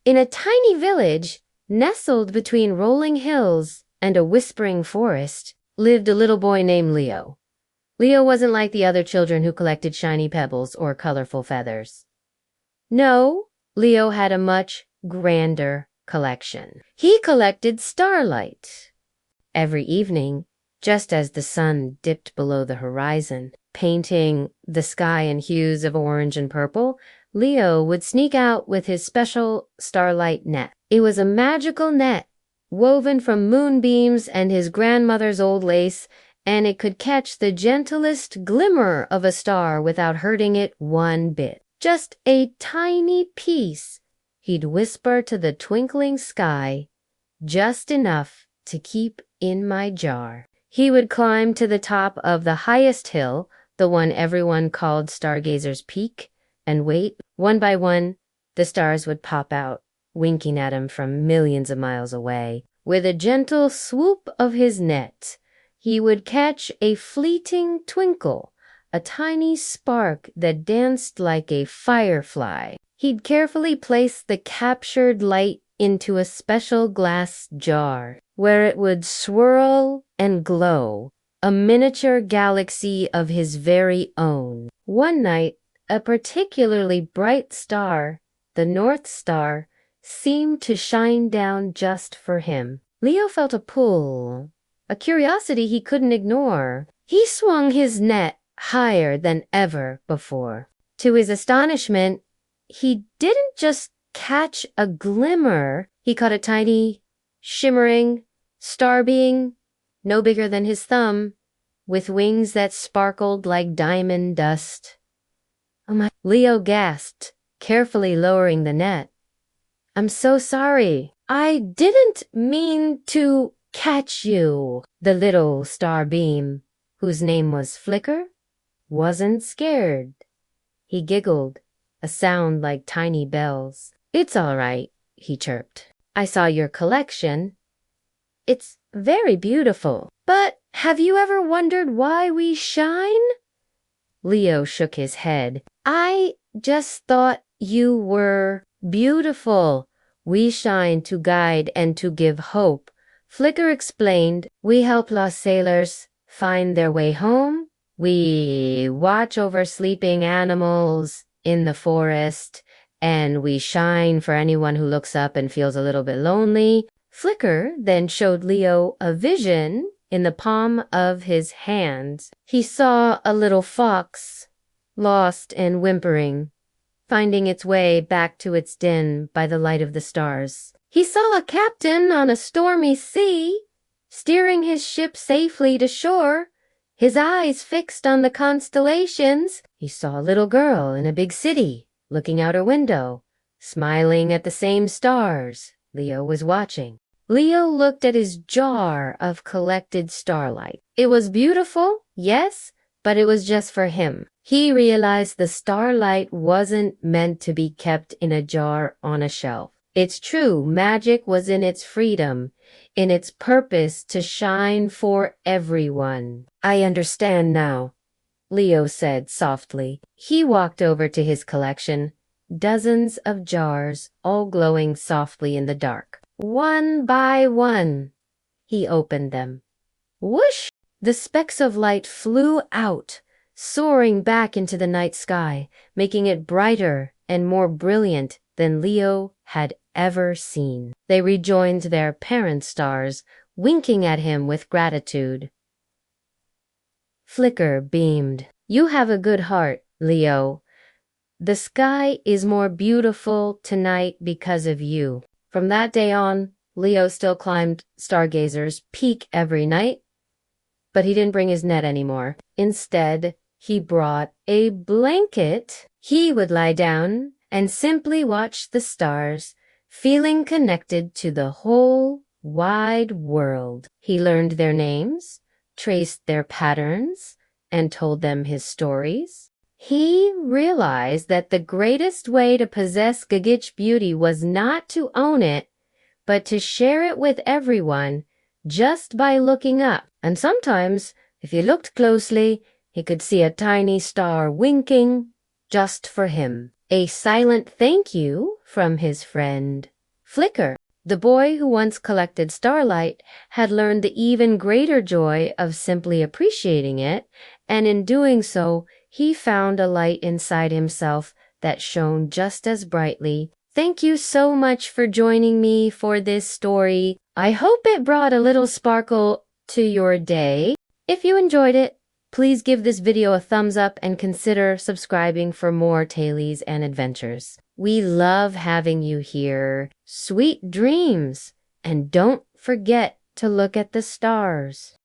In a tiny village, nestled between rolling hills and a whispering forest, lived a little boy named Leo. Leo wasn't like the other children who collected shiny pebbles or colorful feathers. No, Leo had a much grander collection. He collected starlight. Every evening, just as the sun dipped below the horizon, painting the sky in hues of orange and purple, Leo would sneak out with his special starlight net. It was a magical net, woven from moonbeams and his grandmother's old lace, and it could catch the gentlest glimmer of a star without hurting it one bit. Just a tiny piece, he'd whisper to the twinkling sky, just enough to keep in my jar. He would climb to the top of the highest hill, the one everyone called Stargazer's Peak, and wait. One by one, the stars would pop out, winking at him from millions of miles away. With a gentle swoop of his net, he would catch a fleeting twinkle, a tiny spark that danced like a firefly. He'd carefully place the captured light into a special glass jar, where it would swirl and glow, a miniature galaxy of his very own. One night, a particularly bright star, the North Star, seemed to shine down just for him. Leo felt a pull, a curiosity he couldn't ignore. He swung his net higher than ever before. To his astonishment, he didn't just catch a glimmer. He caught a tiny, shimmering star being, no bigger than his thumb, with wings that sparkled like diamond dust. "Oh my," Leo gasped, carefully lowering the net. "I'm so sorry. I didn't mean to catch you." The little star beam, whose name was Flicker, wasn't scared. He giggled, a sound like tiny bells. "It's all right," he chirped. "I saw your collection. It's very beautiful. But have you ever wondered why we shine?" Leo shook his head. "I just thought you were beautiful. We shine to guide and to give hope." Flicker explained, "We help lost sailors find their way home. We watch over sleeping animals in the forest, and we shine for anyone who looks up and feels a little bit lonely." Flicker then showed Leo a vision in the palm of his hand. He saw a little fox, lost and whimpering, finding its way back to its den by the light of the stars. He saw a captain on a stormy sea, steering his ship safely to shore, his eyes fixed on the constellations. He saw a little girl in a big city, looking out her window, smiling at the same stars Leo was watching. Leo looked at his jar of collected starlight. It was beautiful, yes, but it was just for him. He realized the starlight wasn't meant to be kept in a jar on a shelf. Its true magic was in its freedom, in its purpose to shine for everyone. "I understand now," Leo said softly. He walked over to his collection, dozens of jars all glowing softly in the dark. One by one, he opened them. Whoosh! The specks of light flew out, soaring back into the night sky, making it brighter and more brilliant than Leo had ever seen. They rejoined their parent stars, winking at him with gratitude. Flicker beamed. "You have a good heart, Leo. The sky is more beautiful tonight because of you." From that day on, Leo still climbed Stargazer's Peak every night, but he didn't bring his net anymore. Instead, he brought a blanket. He would lie down and simply watch the stars, feeling connected to the whole wide world. He learned their names, traced their patterns, and told them his stories. He realized that the greatest way to possess Gagich beauty was not to own it, but to share it with everyone just by looking up. And sometimes, if he looked closely, he could see a tiny star winking just for him. A silent thank you from his friend Flicker, the boy who once collected starlight, had learned the even greater joy of simply appreciating it, and in doing so, he found a light inside himself that shone just as brightly. Thank you so much for joining me for this story. I hope it brought a little sparkle to your day. If you enjoyed it, please give this video a thumbs up and consider subscribing for more tailies and adventures. We love having you here. Sweet dreams! And don't forget to look at the stars.